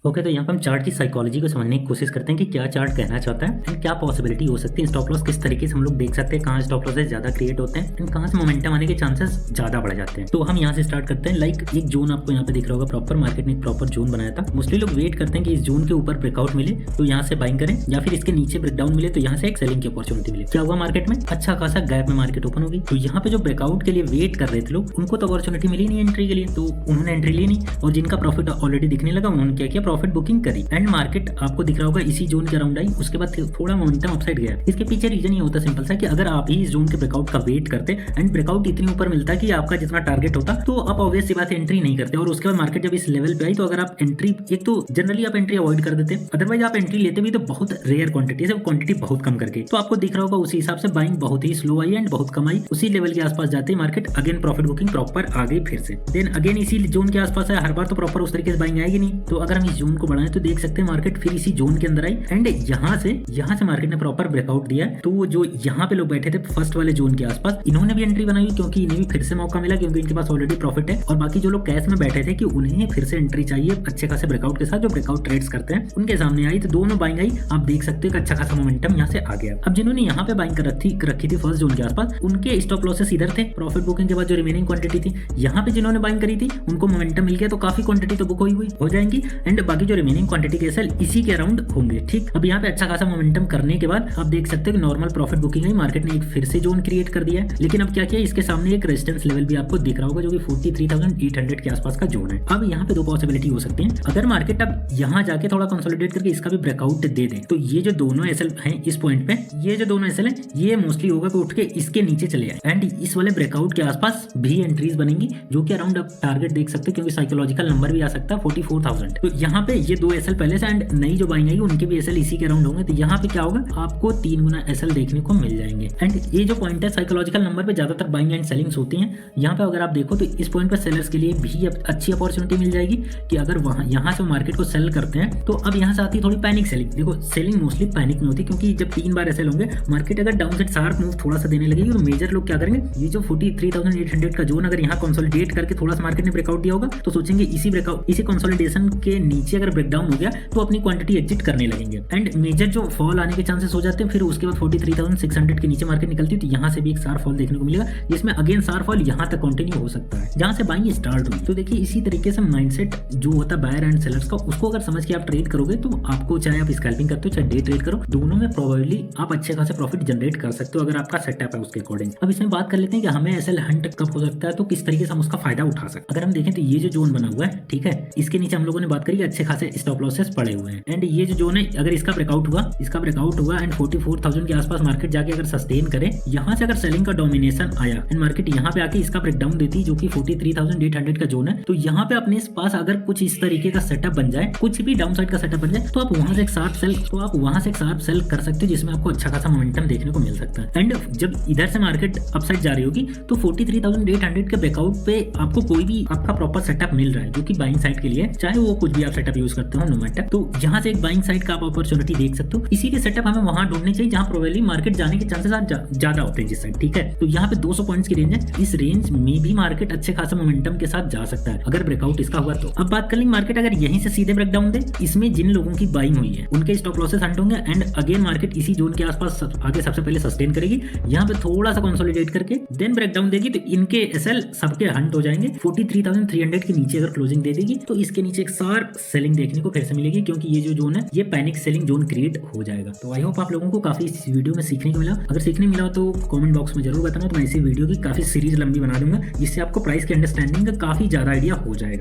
Okay, तो यहाँ पे हम चार्ट की साइकोलॉजी को समझने की कोशिश करते हैं कि क्या चार्ट कहना चाहता है एंड क्या पॉसिबिलिटी हो सकती है। स्टॉप लॉस किस तरीके से हम लोग देख सकते हैं, कहाँ स्टॉप लॉसेस ज़्यादा क्रिएट होते हैं एंड कहाँ से मोमेंटम आने के चांसेस ज़्यादा बढ़ जाते हैं। तो हम यहाँ से स्टार्ट करते हैं। लाइक एक जोन आपको यहाँ पे दिख रहा होगा, प्रॉपर मार्केट ने एक प्रॉपर जोन बनाया था। मोस्टली लोग वेट करते हैं कि इस जोन के ऊपर ब्रेकआउट मिले तो यहाँ से बाइंग करें, या फिर इसके नीचे ब्रेकडाउन मिले तो यहाँ से एक सेलिंग की अपॉर्चुनिटी मिले। क्या हुआ, मार्केट में अच्छा खासा गैप में मार्केट ओपन होगी। तो यहाँ पे जो ब्रेकआउट के लिए वेट कर रहे थे लोग, उनको तो अपॉर्चुनिटी मिली नहीं एंट्री के लिए, तो उन्होंने एंट्री ली नहीं। और जिनका प्रॉफिट ऑलरेडी दिखने लगा उन्होंने क्या किया, प्रॉफिट बुकिंग करी एंड मार्केट आपको दिख रहा होगा इसी जोन के अराउंड आई। उसके बाद थोड़ा मोमेंटम अपसाइड गया। इसके पीछे रीजन ये होता है सिंपल सा कि अगर आप ही इस जोन के ब्रेकआउट का वेट करते एंड ब्रेकआउट इतनी ऊपर मिलता है कि आपका जितना टारगेट होता, तो आप ऑब्वियस सी बात एंट्री नहीं करते। और उसके बाद मार्केट जब इस लेवल पे आई तो अगर आप एंट्री, एक तो जनरली आप एंट्री अवॉइड कर देते, अदरवाइज आप एंट्री लेते भी तो बहुत रेयर क्वांटिटी से, क्वांटिटी बहुत कम करके। तो आपको दिख रहा होगा उसी हिसाब से बाइंग बहुत ही स्लो आई एंड बहुत कम आई। उसी लेवल के आसपास जाते ही market again profit booking proper आ गई फिर से। देन अगेन इसी जोन के आसपास है, हर बार तो प्रॉपर उस तरीके से बाइंग आएगी नहीं। तो अगर हम इस जोन को बढ़ाएं तो देख सकते हैं मार्केट फिर इसी जोन के अंदर आई एंड यहाँ से मार्केट ने प्रॉपर ब्रेकआउट दिया। तो वो जो यहाँ पे लोग बैठे थे फर्स्ट वाले जोन के आसपास, इन्होंने भी एंट्री बनाई क्योंकि इन्हें भी फिर से मौका मिला, क्योंकि इनके पास ऑलरेडी प्रॉफिट है। और बाकी जो लोग कैश में बैठे थे कि उन्हें फिर से एंट्री चाहिए अच्छे खासे ब्रेकआउट के साथ, जो ब्रेकआउट ट्रेड्स करते हैं उनके सामने आई तो दोनों बाइंग आई। आप देख सकते हो कि अच्छा खासा मोमेंटम यहाँ से आ गया। अब जिन्होंने यहाँ पे बाइंग कर रखी थी फर्स्ट जोन के आसपास, उनके स्टॉप लॉसेस इधर थे। प्रॉफिट बुकिंग के बाद जो रिमेनिंग क्वांटिटी थी यहाँ पे जिन्होंने बाइंग करी थी उनको मोमेंटम मिल गया, तो काफी क्वांटिटी तो बुक हुई हो जाएंगी एंड बाकी जो रिमेनिंग क्वांटिटी के सेल इसी के अराउंड होंगे। ठीक, अब यहाँ पे अच्छा खासा मोमेंटम करने के बाद आप देख सकते हैं कि नॉर्मल प्रॉफिट बुकिंग है, मार्केट ने एक फिर से जोन क्रिएट कर दिया है। लेकिन अब क्या किया, इसके सामने एक रेजिस्टेंस लेवल भी आपको दिख रहा होगा जो कि 43,800 के आसपास का जोन है। अब यहाँ पे दो पॉसिबिलिटी हो सकती है। अगर मार्केट अब यहाँ जाके थोड़ा कंसोलिडेट करके इसका भी ब्रेकआउट दे दे तो ये जो दोनों एसएल हैं इस पॉइंट पे, ये जो दोनों एसएल हैं ये मोस्टली होगा कि उठ के इसके नीचे चले जाए एंड इस वाले ब्रेकआउट के आसपास भी एंट्रीज बनेंगी, जो कि अराउंड आप टारगेट देख सकते हैं क्योंकि साइकोलॉजिकल नंबर भी आ सकता है 44,000। तो यहाँ पे ये दो एसएल पहले से एंड नई जो बाइंग आई उनके भी एसएल इसी के अराउंड होंगे। तो यहाँ पे क्या होगा, आपको 3 गुना एसएल देखने को मिल जाएंगे एंड ये जो पॉइंट है साइकोलॉजिकल नंबर पे ज्यादातर बाइंग एंड सेलिंग्स होती हैं। यहाँ पे अगर आप देखो तो इस पॉइंट पे सेलर्स के लिए भी अच्छी अपॉर्चुनिटी मिल जाएगी कि अगर वहां यहाँ से मार्केट को सेल करते हैं तो अब यहाँ से आती है थोड़ी पैनिक सेलिंग। देखो सेलिंग मोस्टली पैनिक में होती है क्योंकि जब 3 बार एसएल होंगे, मार्केट अगर डाउन साइड शार्प मूव थोड़ा सा देने लगेगी तो मेजर लोग क्या करेंगे, ये जो 43,800 का जोन अगर यहाँ कंसोलिडेट करके थोड़ा सा मार्केट ने ब्रेकआउट दिया होगा तो सोचेंगे इसी कंसोलिडेशन के नीचे अगर ब्रेकडाउन हो गया तो अपनी क्वांटिटी एग्जिट करने लगेंगे एंड मेजर जो फॉल आने के चांसेस हो जाते हैं। फिर उसके बाद 43,600 के नीचे मार्केट निकलती है तो यहाँ से भी एक शार्प फॉल देखने को मिलेगा, जिसमें अगेन शार्प फॉल यहाँ तक कंटिन्यू हो सकता है जहाँ से बाइंग स्टार्ट हुई। तो देखिए इसी तरीके से माइंडसेट जो होता है बायर एंड सेलर्स का, उसको अगर समझ के आप ट्रेड करोगे तो आपको, चाहे आप स्कैल्पिंग करते हो चाहे डे ट्रेड करो, दोनों में प्रोबेबली आप अच्छे खासे प्रॉफिट जनरेट कर सकते हो अगर आपका सेटअप है उसके अकॉर्डिंग। अब इसमें बात कर लेते हैं कि हमें एसएल हंट कब हो सकता है, तो किस तरीके से हम उसका फायदा उठा सकते हैं। अगर हम देखें तो ये जो जोन बना हुआ है, ठीक है, इसके नीचे हम लोगों ने बात करी अच्छे खासे स्टॉप लॉसेस पड़े हुए हैं एंड ये जो जोन है अगर इसका ब्रेकआउट हुआ एंड 44,000 के आसपास मार्केट जाके अगर सस्टेन करे, यहाँ से अगर सेलिंग का डोमिनेशन आया एंड मार्केट यहाँ पे आके इसका ब्रेकडाउन देती जो कि 43,800 का जोन है, तो यहाँ पे अपने पास अगर कुछ इस तरीके का सेटअप बन जाए, कुछ भी डाउन साइड का सेटअप बन जाए, तो आप वहां से एक शार्प सेल कर सकते हो जिसमें आपको अच्छा खासा मोमेंटम देखने को मिल सकता है। एंड जब इधर से मार्केट अपसाइड जा रही होगी तो 43,800 के ब्रेकआउट पे आपको कोई भी आपका प्रॉपर सेटअप मिल रहा है जो कि बाइंग साइड के लिए, चाहे वो कुछ भी आप सेटअप यूज करते हो नो मैटर, तो यहाँ से एक बाइंग साइड का आप अपॉर्चुनिटी देख सकते हो। इसी के सेटअप हमें वहां ढूंढने चाहिए जहां प्रोबेबली मार्केट जाने के चांसेस ज्यादा होते हैं जिस साइड, ठीक है। तो यहाँ पे 200 पॉइंट्स की रेंज है, इस रेंज में भी मार्केट अच्छे खासा मोमेंटम के साथ जा सकता है अगर ब्रेकआउट इसका हुआ तो। अब बात कर लेंगे मार्केट अगर यहीं से सीधे ब्रेकडाउन दे, इसमें जिन लोगों की बाइंग हुई है उनके स्टॉप लॉसेस हंट होंगे एंड अगेन मार्केट इसी जोन के आसपास आगे सबसे पहले सस्टेन करेगी, यहाँ पे थोड़ा सा कंसोलिडेट करके देन ब्रेकडाउन देगी तो इनके एसएल सबके हंट हो जाएंगे। 43,300 के नीचे अगर क्लोजिंग दे देगी तो इसके नीचे एक शार्प सेलिंग देखने को फिर से मिलेगी क्योंकि ये जो जोन है ये पैनिक सेलिंग जोन क्रिएट हो जाएगा। तो आई होप आप लोगों को काफी इस वीडियो में सीखने को मिला। अगर सीखने मिला तो कमेंट बॉक्स में जरूर बताना, तो मैं इसी वीडियो की काफी सीरीज लंबी बना दूंगा जिससे आपको प्राइस की अंडरस्टैंडिंग का काफी ज्यादा आइडिया हो जाएगा।